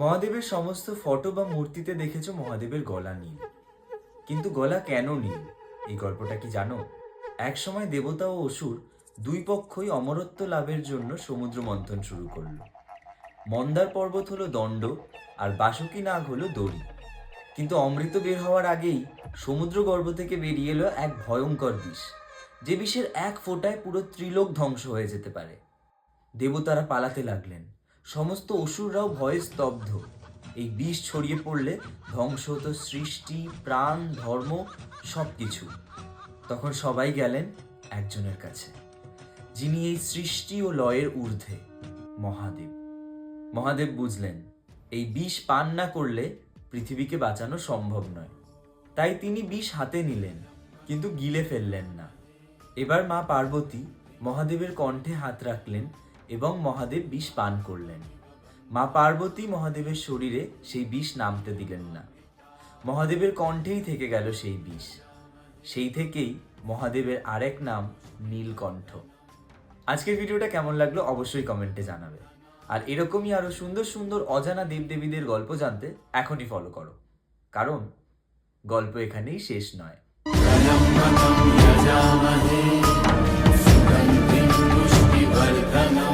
মহাদেবের সমস্ত ফটো বা মূর্তিতে দেখেছো মহাদেবের গলা নীল, কিন্তু গলা কেন নীল এই গল্পটা কি জানো? একসময় দেবতা ও অসুর দুই পক্ষই অমরত্ব লাভের জন্য সমুদ্র মন্থন শুরু করলো। মন্দার পর্বত হলো দণ্ড আর বাসুকী নাগ হলো দড়ি। কিন্তু অমৃত বের হওয়ার আগেই সমুদ্র গর্ভ থেকে বেরিয়ে এলো এক ভয়ঙ্কর বিষ, যে বিষের এক ফোঁটায় পুরো ত্রিলোক ধ্বংস হয়ে যেতে পারে। দেবতারা পালাতে লাগলেন, সমস্ত অসুররাও ভয়ে স্তব্ধ। এই বিষ ছড়িয়ে পড়লে ধ্বংস হতো সৃষ্টি, প্রাণ, ধর্ম, সবকিছু। তখন সবাই গেলেন একজনের কাছে, যিনি এই সৃষ্টি ও লয়ের ঊর্ধ্বে, মহাদেব। মহাদেব বুঝলেন এই বিষ পান না করলে পৃথিবীকে বাঁচানো সম্ভব নয়। তাই তিনি বিষ হাতে নিলেন, কিন্তু গিলে ফেললেন না। এবার মা পার্বতী মহাদেবের কণ্ঠে হাত রাখলেন এবং মহাদেব বিষ পান করলেন। মা পার্বতী মহাদেবের শরীরে সেই বিষ নামতে দিলেন না। মহাদেবের কণ্ঠেই থেকে গেল সেই বিষ। সেই থেকেই মহাদেবের আরেক নাম নীলকণ্ঠ। আজকের ভিডিওটা কেমন লাগলো অবশ্যই কমেন্টে জানাবে। আর এরকমই আরো সুন্দর সুন্দর অজানা দেবদেবীদের গল্প জানতে এখনই ফলো করো, কারণ গল্প এখানেই শেষ নয়। সুগন্ধিম পুষ্টিবর্ধনম